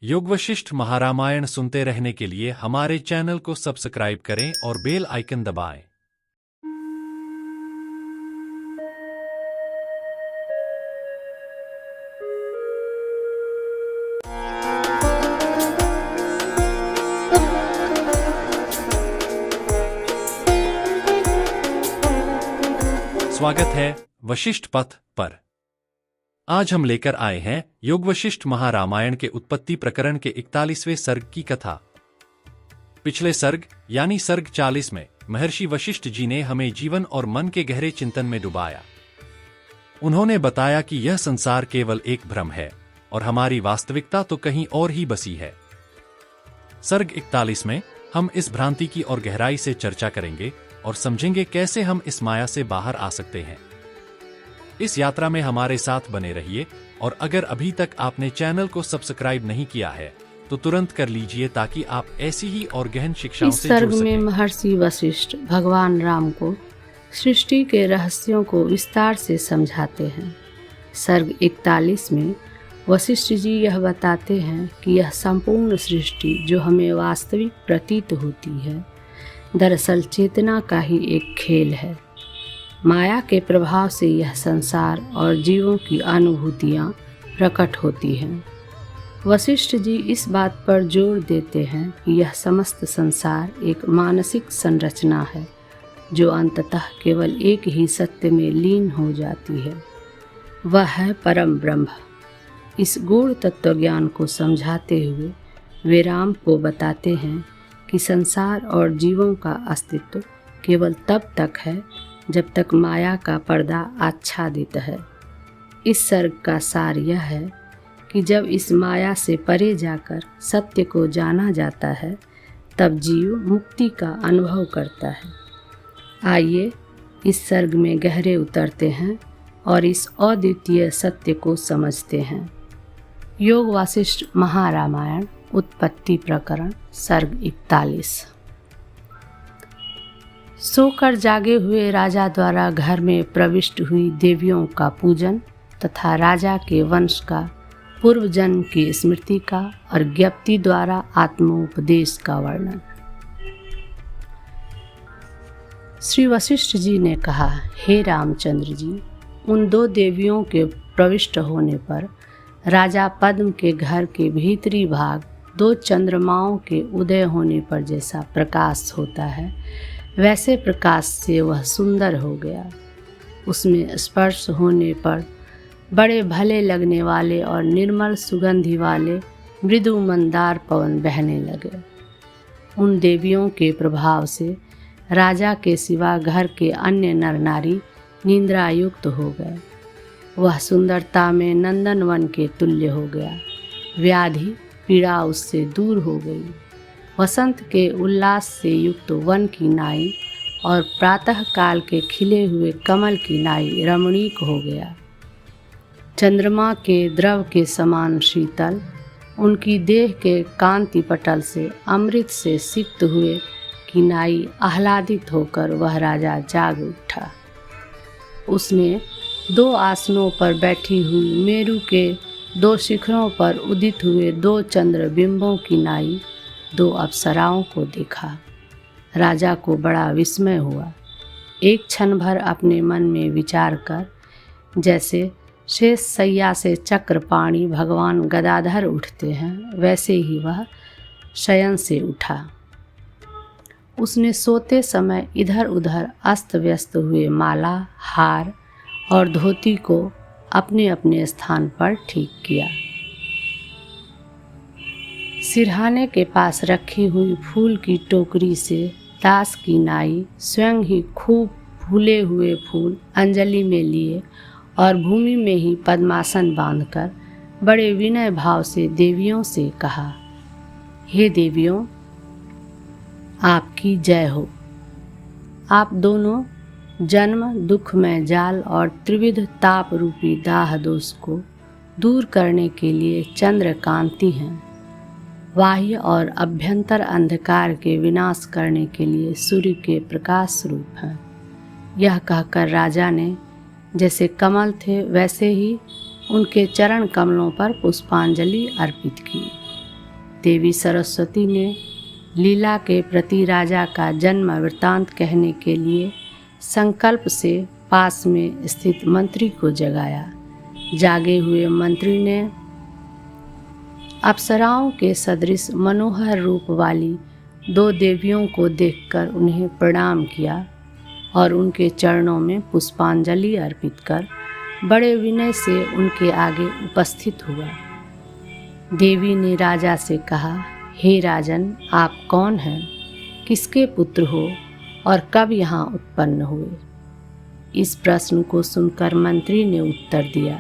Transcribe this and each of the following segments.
योग वशिष्ठ महारामायण सुनते रहने के लिए हमारे चैनल को सब्सक्राइब करें और बेल आइकन दबाएं। स्वागत है वशिष्ठ पथ पर। आज हम लेकर आए हैं योग वशिष्ठ महारामायण के उत्पत्ति प्रकरण के 41वें सर्ग की कथा। पिछले सर्ग यानी सर्ग 40 में महर्षि वशिष्ठ जी ने हमें जीवन और मन के गहरे चिंतन में डुबाया। उन्होंने बताया कि यह संसार केवल एक भ्रम है और हमारी वास्तविकता तो कहीं और ही बसी है। सर्ग 41 में हम इस भ्रांति की और गहराई से चर्चा करेंगे और समझेंगे कैसे हम इस माया से बाहर आ सकते हैं। इस यात्रा में हमारे साथ बने रहिए और अगर अभी तक आपने चैनल को सब्सक्राइब नहीं किया है तो तुरंत कर लीजिए ताकि आप ऐसी ही और गहन शिक्षाओं से जुड़ सकें। इस सर्ग में महर्षि वशिष्ठ भगवान राम को सृष्टि के रहस्यों को विस्तार से समझाते हैं। सर्ग 41 में वशिष्ठ जी यह बताते हैं कि यह संपूर्ण सृष्टि जो हमें वास्तविक प्रतीत होती है दरअसल चेतना का ही एक खेल है। माया के प्रभाव से यह संसार और जीवों की अनुभूतियाँ प्रकट होती हैं। वशिष्ठ जी इस बात पर जोर देते हैं कि यह समस्त संसार एक मानसिक संरचना है जो अंततः केवल एक ही सत्य में लीन हो जाती है, वह है परम ब्रह्म। इस गूढ़ तत्वज्ञान को समझाते हुए वे राम को बताते हैं कि संसार और जीवों का अस्तित्व केवल तब तक है जब तक माया का पर्दा आच्छादित है। इस सर्ग का सार यह है कि जब इस माया से परे जाकर सत्य को जाना जाता है तब जीव मुक्ति का अनुभव करता है। आइए इस सर्ग में गहरे उतरते हैं और इस अद्वितीय सत्य को समझते हैं। योग वासिष्ठ महारामायण उत्पत्ति प्रकरण सर्ग 41। सोकर जागे हुए राजा द्वारा घर में प्रविष्ट हुई देवियों का पूजन तथा राजा के वंश का पूर्व जन्म की स्मृति का और ज्ञप्ति द्वारा आत्मोपदेश का वर्णन। श्री वशिष्ठ जी ने कहा, हे रामचंद्र जी, उन दो देवियों के प्रविष्ट होने पर राजा पद्म के घर के भीतरी भाग दो चंद्रमाओं के उदय होने पर जैसा प्रकाश होता है वैसे प्रकाश से वह सुंदर हो गया। उसमें स्पर्श होने पर बड़े भले लगने वाले और निर्मल सुगंधि वाले मृदु मंदार पवन बहने लगे। उन देवियों के प्रभाव से राजा के सिवा घर के अन्य नर नारी निंद्रायुक्त हो गए। वह सुंदरता में नंदनवन के तुल्य हो गया। व्याधि पीड़ा उससे दूर हो गई। वसंत के उल्लास से युक्त वन की नाई और प्रातः काल के खिले हुए कमल की नाई रमणीक हो गया। चंद्रमा के द्रव के समान शीतल उनकी देह के कांति पटल से अमृत से सिक्त हुए की नाई आह्लादित होकर वह राजा जाग उठा। उसने दो आसनों पर बैठी हुई मेरु के दो शिखरों पर उदित हुए दो चंद्र बिंबों की नाई दो अप्सराओं को देखा। राजा को बड़ा विस्मय हुआ। एक क्षण भर अपने मन में विचार कर जैसे शेष सैया से चक्रपाणी भगवान गदाधर उठते हैं वैसे ही वह शयन से उठा। उसने सोते समय इधर उधर अस्त व्यस्त हुए माला, हार और धोती को अपने अपने स्थान पर ठीक किया। सिरहाने के पास रखी हुई फूल की टोकरी से दास की नाई स्वयं ही खूब फूले हुए फूल अंजलि में लिए और भूमि में ही पद्मासन बांधकर बड़े विनय भाव से देवियों से कहा, हे देवियों, आपकी जय हो। आप दोनों जन्म दुखमय जाल और त्रिविध ताप रूपी दाह दोष को दूर करने के लिए चंद्र कांति हैं। बाह्य और अभ्यंतर अंधकार के विनाश करने के लिए सूर्य के प्रकाश रूप हैं। यह कहकर राजा ने जैसे कमल थे वैसे ही उनके चरण कमलों पर पुष्पांजलि अर्पित की। देवी सरस्वती ने लीला के प्रति राजा का जन्म वृत्तांत कहने के लिए संकल्प से पास में स्थित मंत्री को जगाया। जागे हुए मंत्री ने अप्सराओं के सदृश मनोहर रूप वाली 2 देवियों को देखकर उन्हें प्रणाम किया और उनके चरणों में पुष्पांजलि अर्पित कर बड़े विनय से उनके आगे उपस्थित हुआ। देवी ने राजा से कहा, हे राजन, आप कौन हैं, किसके पुत्र हो और कब यहाँ उत्पन्न हुए? इस प्रश्न को सुनकर मंत्री ने उत्तर दिया,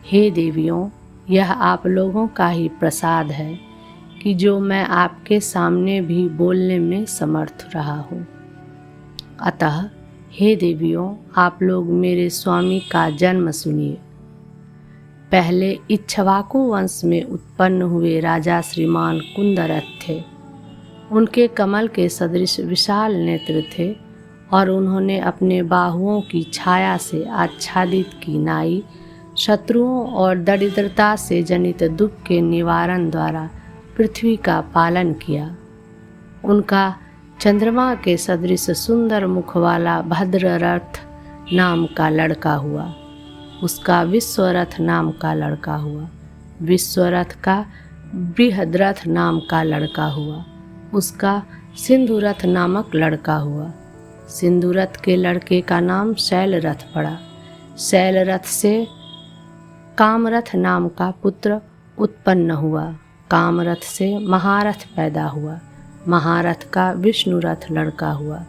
हे देवियों, यह आप लोगों का ही प्रसाद है कि जो मैं आपके सामने भी बोलने में समर्थ रहा हूँ। अतः हे देवियों, आप लोग मेरे स्वामी का जन्म सुनिए। पहले इक्ष्वाकु वंश में उत्पन्न हुए राजा श्रीमान कुंदरथ थे। उनके कमल के सदृश विशाल नेत्र थे और उन्होंने अपने बाहुओं की छाया से आच्छादित की नाई शत्रुओं और दरिद्रता से जनित दुख के निवारण द्वारा पृथ्वी का पालन किया। उनका चंद्रमा के सदृश सुंदर मुख वाला भद्ररथ नाम का लड़का हुआ। उसका विश्वरथ नाम का लड़का हुआ। विश्वरथ का बृहद्रथ नाम का लड़का हुआ। उसका सिंधुरथ नामक लड़का हुआ। सिंधुरथ के लड़के का नाम शैलरथ पड़ा। शैलरथ से कामरथ नाम का पुत्र उत्पन्न हुआ। कामरथ से महारथ पैदा हुआ। महारथ का विष्णुरथ लड़का हुआ।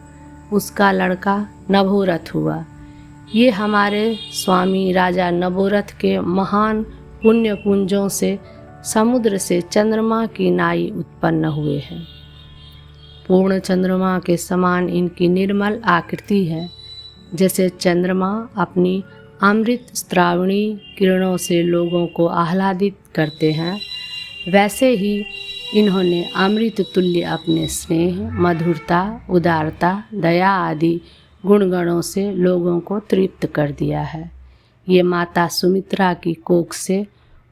उसका लड़का नभोरथ हुआ। ये हमारे स्वामी राजा नभोरथ के महान पुण्य पुंजों से समुद्र से चंद्रमा की नाई उत्पन्न हुए हैं। पूर्ण चंद्रमा के समान इनकी निर्मल आकृति है। जैसे चंद्रमा अपनी अमृत स्त्रावणी किरणों से लोगों को आह्लादित करते हैं, वैसे ही इन्होंने अमृत तुल्य अपने स्नेह, मधुरता, उदारता, दया आदि गुणगणों से लोगों को तृप्त कर दिया है। ये माता सुमित्रा की कोख से,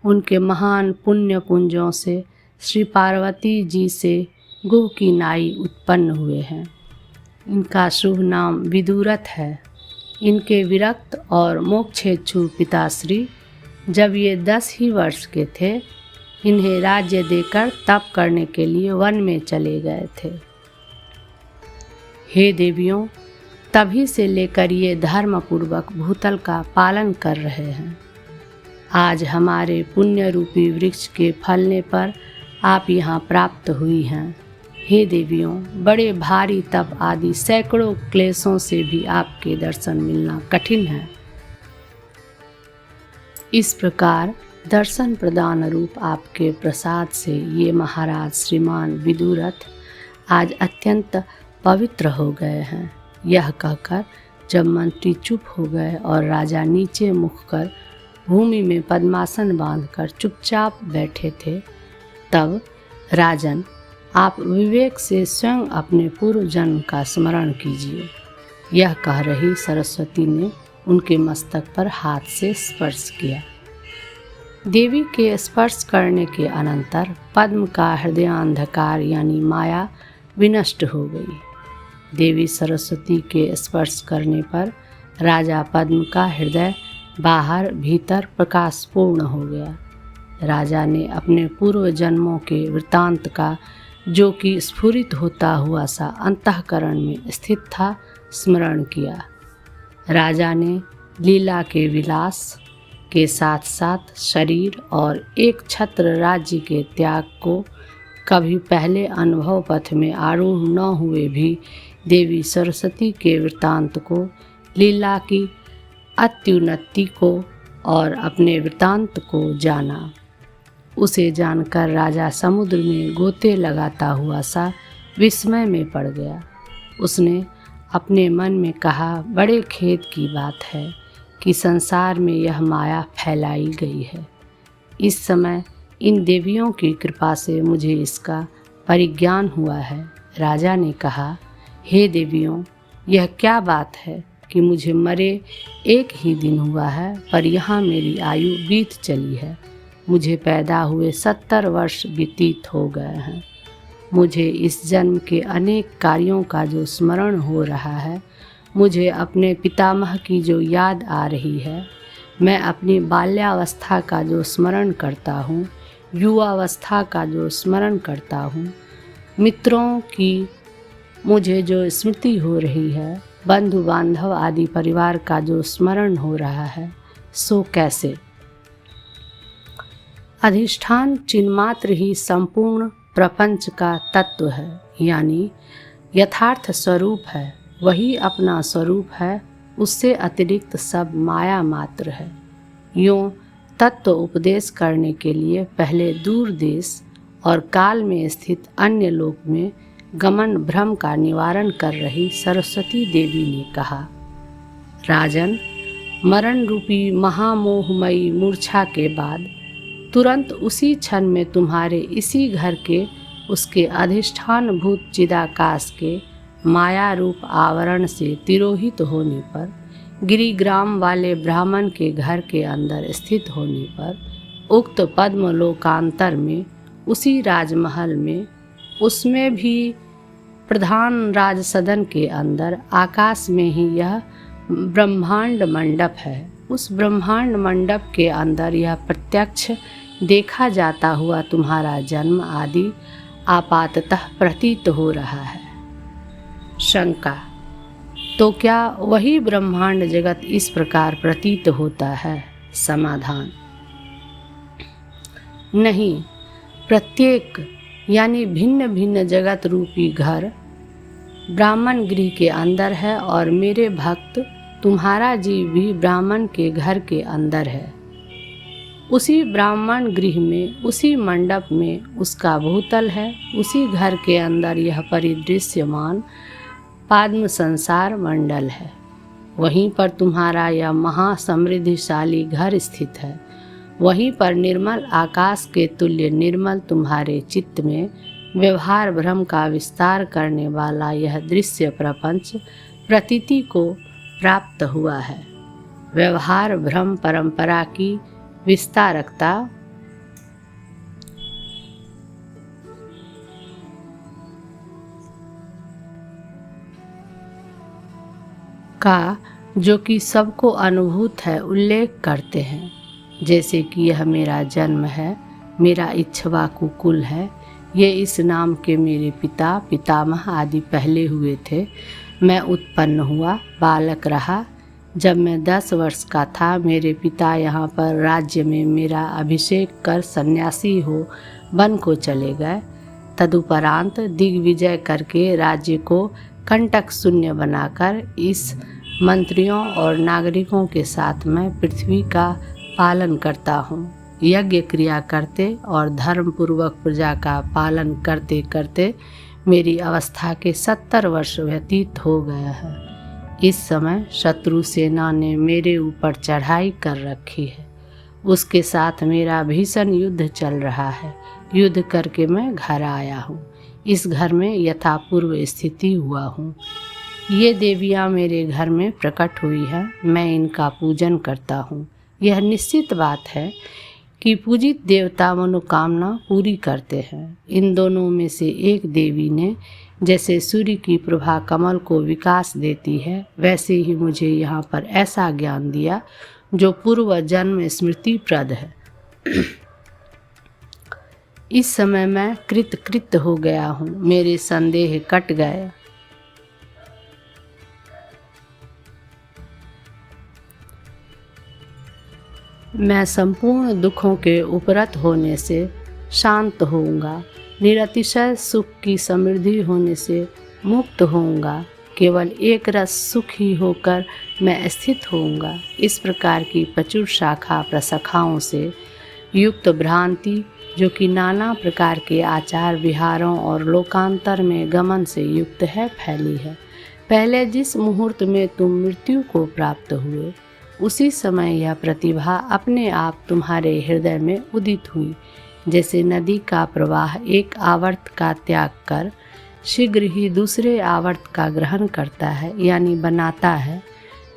उनके महान पुण्य पुंजों से श्री पार्वती जी से गुह की नाई उत्पन्न हुए हैं। इनका शुभ नाम विदुरथ है। इनके विरक्त और मोक्षेच्छु पिताश्री जब ये 10 ही वर्ष के थे, इन्हें राज्य देकर तप करने के लिए वन में चले गए थे। हे देवियों, तभी से लेकर ये धर्मपूर्वक भूतल का पालन कर रहे हैं। आज हमारे पुण्य रूपी वृक्ष के फलने पर आप यहाँ प्राप्त हुई हैं। हे देवियों, बड़े भारी तप आदि सैकड़ों क्लेशों से भी आपके दर्शन मिलना कठिन है। इस प्रकार दर्शन प्रदान रूप आपके प्रसाद से ये महाराज श्रीमान विदुरथ आज अत्यंत पवित्र हो गए हैं। यह कहकर जब मंत्री चुप हो गए और राजा नीचे मुख कर भूमि में पद्मासन बांधकर चुपचाप बैठे थे, तब राजन, आप विवेक से स्वयं अपने पूर्व जन्म का स्मरण कीजिए। यह कह रही सरस्वती ने उनके मस्तक पर हाथ से स्पर्श किया। देवी के स्पर्श करने के अनंतर पद्म का हृदयांधकार यानी माया विनष्ट हो गई। देवी सरस्वती के स्पर्श करने पर राजा पद्म का हृदय बाहर भीतर प्रकाशपूर्ण हो गया। राजा ने अपने पूर्व जन्मों के वृत्तांत का, जो कि स्फुरित होता हुआ सा अंतःकरण में स्थित था, स्मरण किया। राजा ने लीला के विलास के साथ साथ शरीर और एक छत्र राज्य के त्याग को कभी पहले अनुभव पथ में आरूढ़ न हुए भी देवी सरस्वती के वृत्तांत को, लीला की अत्युन्नति को और अपने वृत्तांत को जाना। उसे जानकर राजा समुद्र में गोते लगाता हुआ सा विस्मय में पड़ गया। उसने अपने मन में कहा, बड़े खेद की बात है कि संसार में यह माया फैलाई गई है। इस समय इन देवियों की कृपा से मुझे इसका परिज्ञान हुआ है। राजा ने कहा, हे देवियों, यह क्या बात है कि मुझे मरे 1 ही दिन हुआ है, पर यहाँ मेरी आयु बीत चली है। मुझे पैदा हुए 70 वर्ष व्यतीत हो गए हैं। मुझे इस जन्म के अनेक कार्यों का जो स्मरण हो रहा है, मुझे अपने पितामह की जो याद आ रही है, मैं अपनी बाल्यावस्था का जो स्मरण करता हूँ, युवावस्था का जो स्मरण करता हूँ, मित्रों की मुझे जो स्मृति हो रही है, बंधु बांधव आदि परिवार का जो स्मरण हो रहा है, सो कैसे? अधिष्ठान चिन्मात्र ही संपूर्ण प्रपंच का तत्व है, यानी यथार्थ स्वरूप है। वही अपना स्वरूप है, उससे अतिरिक्त सब माया मात्र है। यूँ तत्व उपदेश करने के लिए पहले दूर देश और काल में स्थित अन्य लोक में गमन भ्रम का निवारण कर रही सरस्वती देवी ने कहा, राजन, मरण रूपी महामोहमयी मूर्छा के बाद तुरंत उसी क्षण में तुम्हारे इसी घर के उसके अधिष्ठान भूत चिदाकाश के माया रूप आवरण से तिरोहित होने पर, गिरिग्राम वाले ब्राह्मण के घर के अंदर स्थित होने पर, उक्त पद्म लोकांतर में, उसी राजमहल में, उसमें भी प्रधान राज सदन के अंदर आकाश में ही यह ब्रह्मांड मंडप है। उस ब्रह्मांड मंडप के अंदर यह प्रत्यक्ष देखा जाता हुआ तुम्हारा जन्म आदि आपाततः प्रतीत हो रहा है। शंका, तो क्या वही ब्रह्मांड जगत इस प्रकार प्रतीत होता है? समाधान, नहीं, प्रत्येक यानी भिन्न भिन्न जगत रूपी घर ब्राह्मण गृह के अंदर है और मेरे भक्त तुम्हारा जीव भी ब्राह्मण के घर के अंदर है। उसी ब्राह्मण गृह में, उसी मंडप में उसका भूतल है। उसी घर के अंदर यह परिदृश्यमान पाद्म संसार मंडल है। वहीं पर तुम्हारा यह महासमृद्धिशाली घर स्थित है। वहीं पर निर्मल आकाश के तुल्य निर्मल तुम्हारे चित्त में व्यवहार भ्रम का विस्तार करने वाला यह दृश्य प्रपंच प्रतीति को प्राप्त हुआ है। व्यवहार भ्रम परंपरा की विस्तारकता का जो कि सबको अनुभूत है उल्लेख करते हैं, जैसे कि यह मेरा जन्म है, मेरा इक्ष्वाकु कुल है, ये इस नाम के मेरे पिता पितामह आदि पहले हुए थे। मैं उत्पन्न हुआ, बालक रहा। जब मैं 10 वर्ष का था, मेरे पिता यहाँ पर राज्य में मेरा अभिषेक कर सन्यासी हो वन को चले गए। तदुपरांत दिग्विजय करके राज्य को कंटक शून्य बनाकर इस मंत्रियों और नागरिकों के साथ मैं पृथ्वी का पालन करता हूँ। यज्ञ क्रिया करते और धर्म पूर्वक प्रजा का पालन करते करते मेरी अवस्था के 70 वर्ष व्यतीत हो गए हैं। इस समय शत्रु सेना ने मेरे ऊपर चढ़ाई कर रखी है। उसके साथ मेरा भीषण युद्ध चल रहा है। युद्ध करके मैं घर आया हूँ। इस घर में यथापूर्व स्थिति हुआ हूँ। ये देवियाँ मेरे घर में प्रकट हुई है। मैं इनका पूजन करता हूँ। यह निश्चित बात है कि पूजित देवता मनोकामना पूरी करते हैं। इन दोनों में से एक देवी ने जैसे सूर्य की प्रभा कमल को विकास देती है, वैसे ही मुझे यहाँ पर ऐसा ज्ञान दिया जो पूर्व जन्म स्मृतिप्रद है। इस समय मैं कृत हो गया हूँ। मेरे संदेह कट गए। मैं संपूर्ण दुखों के उपरत होने से शांत होऊंगा। निरतिशय सुख की समृद्धि होने से मुक्त होऊंगा। केवल एक रस सुख ही होकर मैं स्थित होऊंगा। इस प्रकार की प्रचुर शाखा प्रशाखाओं से युक्त भ्रांति, जो कि नाना प्रकार के आचार विहारों और लोकांतर में गमन से युक्त है, फैली है। पहले जिस मुहूर्त में तुम मृत्यु को प्राप्त हुए, उसी समय यह प्रतिभा अपने आप तुम्हारे हृदय में उदित हुई। जैसे नदी का प्रवाह एक आवर्त का त्याग कर शीघ्र ही दूसरे आवर्त का ग्रहण करता है, यानी बनाता है,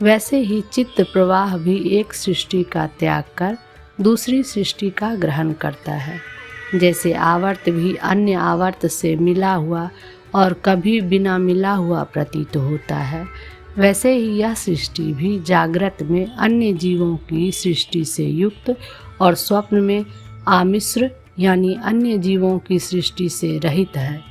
वैसे ही चित्त प्रवाह भी एक सृष्टि का त्याग कर दूसरी सृष्टि का ग्रहण करता है। जैसे आवर्त भी अन्य आवर्त से मिला हुआ और कभी बिना मिला हुआ प्रतीत होता है, वैसे ही यह सृष्टि भी जागृत में अन्य जीवों की सृष्टि से युक्त और स्वप्न में आमिश्र यानी अन्य जीवों की सृष्टि से रहित है।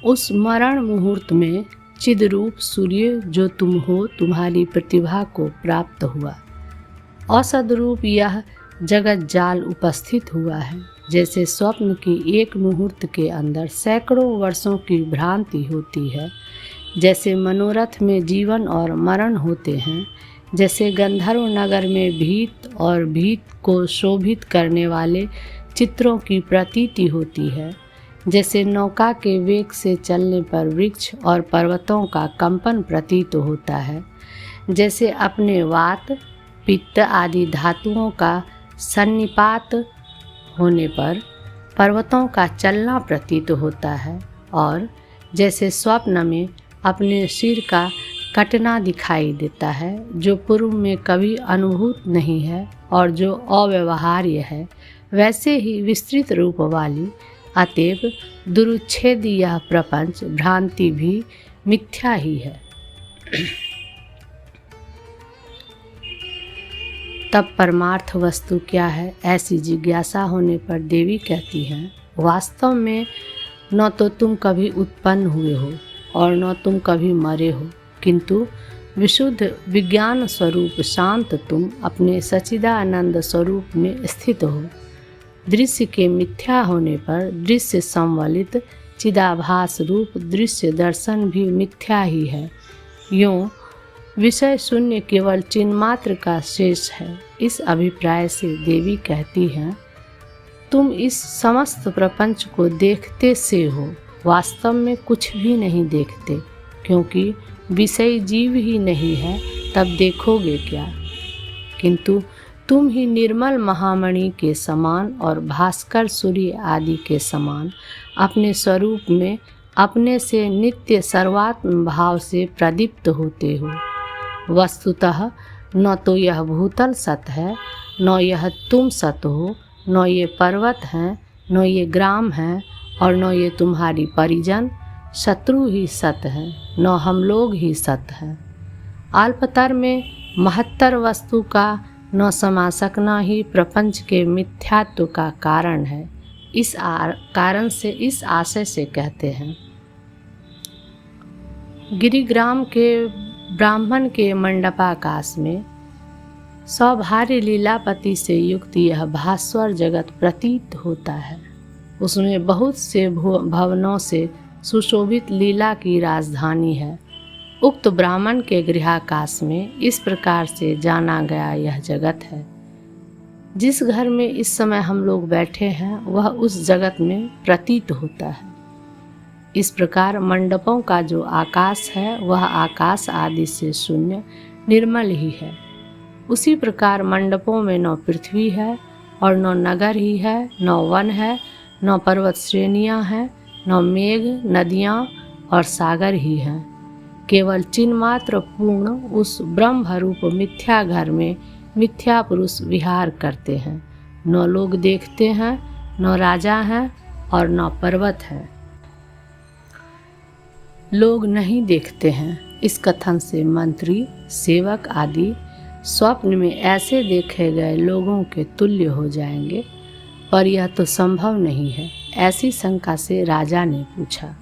उस मरण मुहूर्त में चिद्रूप सूर्य जो तुम हो तुम्हारी प्रतिभा को प्राप्त हुआ। औसदरूप यह जगत जाल उपस्थित हुआ है। जैसे स्वप्न की एक मुहूर्त के अंदर सैकड़ों वर्षों की भ्रांति होती है, जैसे मनोरथ में जीवन और मरण होते हैं, जैसे गंधर्व नगर में भीत और भीत को शोभित करने वाले चित्रों की प्रतीति होती है, जैसे नौका के वेग से चलने पर वृक्ष और पर्वतों का कंपन प्रतीत होता है, जैसे अपने वात पित्त आदि धातुओं का सन्निपात होने पर पर्वतों का चलना प्रतीत होता है, और जैसे स्वप्न में अपने सिर का कटना दिखाई देता है, जो पूर्व में कभी अनुभूत नहीं है और जो अव्यवहार्य है, वैसे ही विस्तृत रूप वाली अतएव दुरुच्छेदी यह प्रपंच भ्रांति भी मिथ्या ही है। तब परमार्थ वस्तु क्या है, ऐसी जिज्ञासा होने पर देवी कहती हैं, वास्तव में न तो तुम कभी उत्पन्न हुए हो और न तुम कभी मरे हो, किंतु विशुद्ध विज्ञान स्वरूप शांत तुम अपने सच्चिदानंद स्वरूप में स्थित हो। दृश्य के मिथ्या होने पर दृश्य संवलित चिदाभास रूप दृश्य दर्शन भी मिथ्या ही है। यूँ विषय शून्य केवल चिन्ह मात्र का शेष है। इस अभिप्राय से देवी कहती हैं, तुम इस समस्त प्रपंच को देखते से हो, वास्तव में कुछ भी नहीं देखते, क्योंकि विषय जीव ही नहीं है, तब देखोगे क्या। किंतु तुम ही निर्मल महामणि के समान और भास्कर सूर्य आदि के समान अपने स्वरूप में अपने से नित्य सर्वात्म भाव से प्रदीप्त होते हो। वस्तुतः न तो यह भूतल सत है, न यह तुम सत हो, न ये पर्वत हैं, न ये ग्राम हैं, और न ये तुम्हारी परिजन शत्रु ही सत हैं, न हम लोग ही सत हैं। अल्पतर में महत्तर वस्तु का न समा सकना ही प्रपंच के मिथ्यात्व का कारण है। इस कारण से इस आशय से कहते हैं, गिरिग्राम के ब्राह्मण के मंडपाकाश में सौभार्य लीलापति से युक्त यह भास्वर जगत प्रतीत होता है। उसमें बहुत से भवनों से सुशोभित लीला की राजधानी है। उक्त ब्राह्मण के गृहाकाश में इस प्रकार से जाना गया यह जगत है। जिस घर में इस समय हम लोग बैठे हैं वह उस जगत में प्रतीत होता है। इस प्रकार मंडपों का जो आकाश है वह आकाश आदि से शून्य निर्मल ही है। उसी प्रकार मंडपों में न पृथ्वी है और न नगर ही है, न वन है, न पर्वत श्रेणियाँ हैं, न मेघ नदियाँ और सागर ही हैं। केवल चिन्ह मात्र पूर्ण उस ब्रह्म रूप मिथ्या घर में मिथ्या पुरुष विहार करते हैं। न लोग देखते हैं, न राजा हैं और न पर्वत है। लोग नहीं देखते हैं, इस कथन से मंत्री सेवक आदि स्वप्न में ऐसे देखे गए लोगों के तुल्य हो जाएंगे, पर यह तो संभव नहीं है। ऐसी शंका से राजा ने पूछा।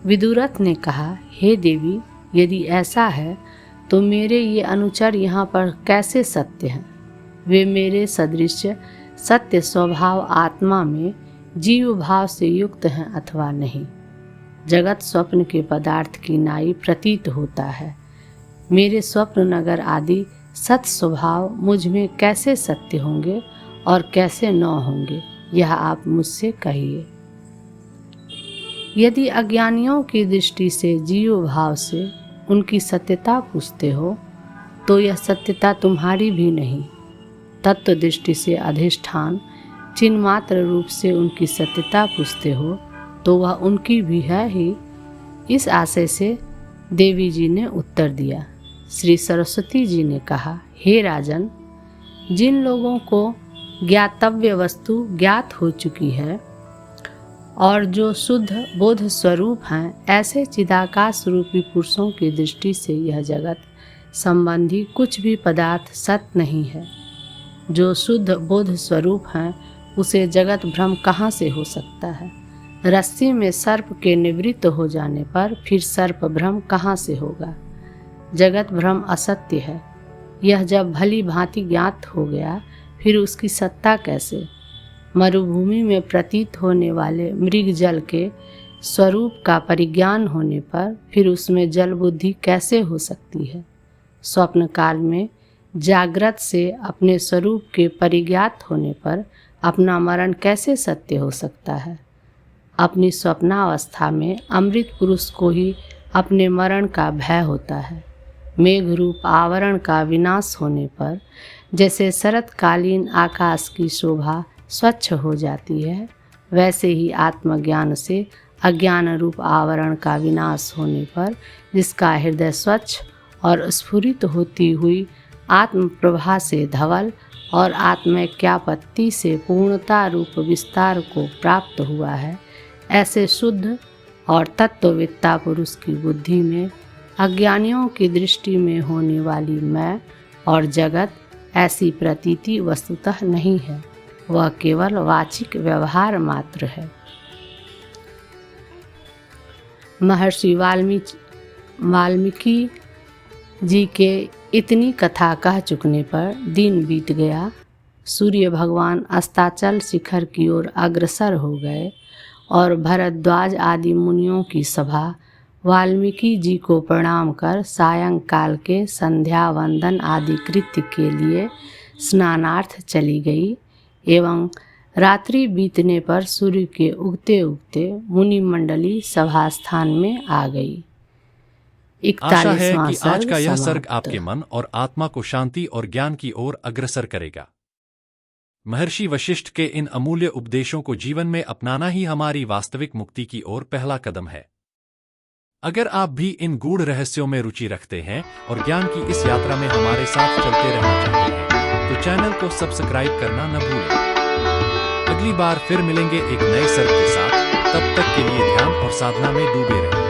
विदुरथ ने कहा, हे देवी, यदि ऐसा है तो मेरे ये अनुचर यहाँ पर कैसे सत्य हैं? वे मेरे सदृश सत्य स्वभाव आत्मा में जीव भाव से युक्त हैं अथवा नहीं। जगत स्वप्न के पदार्थ की नाई प्रतीत होता है। मेरे स्वप्न नगर आदि सत स्वभाव मुझ में कैसे सत्य होंगे और कैसे न होंगे, यह आप मुझसे कहिए। यदि अज्ञानियों की दृष्टि से जीव भाव से उनकी सत्यता पूछते हो तो यह सत्यता तुम्हारी भी नहीं। तत्व दृष्टि से अधिष्ठान चिन्ह मात्र रूप से उनकी सत्यता पूछते हो तो वह उनकी भी है ही। इस आशय से देवी जी ने उत्तर दिया। श्री सरस्वती जी ने कहा, हे राजन, जिन लोगों को ज्ञातव्य वस्तु ज्ञात हो चुकी है और जो शुद्ध बोध स्वरूप हैं, ऐसे चिदाकाश रूपी पुरुषों की दृष्टि से यह जगत संबंधी कुछ भी पदार्थ सत्य नहीं है। जो शुद्ध बोध स्वरूप हैं, उसे जगत भ्रम कहाँ से हो सकता है? रस्सी में सर्प के निवृत्त हो जाने पर फिर सर्प भ्रम कहाँ से होगा? जगत भ्रम असत्य है। यह जब भली भांति ज्ञात हो गया, फिर उसकी सत्ता कैसे? मरुभूमि में प्रतीत होने वाले मृग जल के स्वरूप का परिज्ञान होने पर फिर उसमें जल बुद्धि कैसे हो सकती है? स्वप्न काल में जागृत से अपने स्वरूप के परिज्ञात होने पर अपना मरण कैसे सत्य हो सकता है? अपनी स्वप्नावस्था में अमृत पुरुष को ही अपने मरण का भय होता है। मेघ रूप आवरण का विनाश होने पर जैसे शरतकालीन आकाश की शोभा स्वच्छ हो जाती है, वैसे ही आत्मज्ञान से अज्ञान रूप आवरण का विनाश होने पर जिसका हृदय स्वच्छ और स्फुरित होती हुई आत्म प्रभा से धवल और आत्मैक्यापत्ति से पूर्णता रूप विस्तार को प्राप्त हुआ है, ऐसे शुद्ध और तत्ववेत्ता पुरुष की बुद्धि में अज्ञानियों की दृष्टि में होने वाली मैं और जगत ऐसी प्रतीति वस्तुतः नहीं है, वह केवल वाचिक व्यवहार मात्र है। महर्षि वाल्मीकि जी के इतनी कथा कह चुकने पर दिन बीत गया। सूर्य भगवान अस्ताचल शिखर की ओर अग्रसर हो गए और भरद्वाज आदि मुनियों की सभा वाल्मीकि जी को प्रणाम कर सायंकाल के संध्या वंदन आदि कृत्य के लिए स्नानार्थ चली गई एवं रात्रि बीतने पर सूर्य के उगते उगते मुनि मंडली सभा स्थान में आ गई। आशा है कि आज का यह सर्ग आपके मन और आत्मा को शांति और ज्ञान की ओर अग्रसर करेगा। महर्षि वशिष्ठ के इन अमूल्य उपदेशों को जीवन में अपनाना ही हमारी वास्तविक मुक्ति की ओर पहला कदम है। अगर आप भी इन गूढ़ रहस्यों में रुचि रखते हैं और ज्ञान की इस यात्रा में हमारे साथ चलते रहना चाहते हैं, तो चैनल को सब्सक्राइब करना न भूलें। अगली बार फिर मिलेंगे एक नए सर्ग के साथ। तब तक के लिए ध्यान और साधना में डूबे रहें।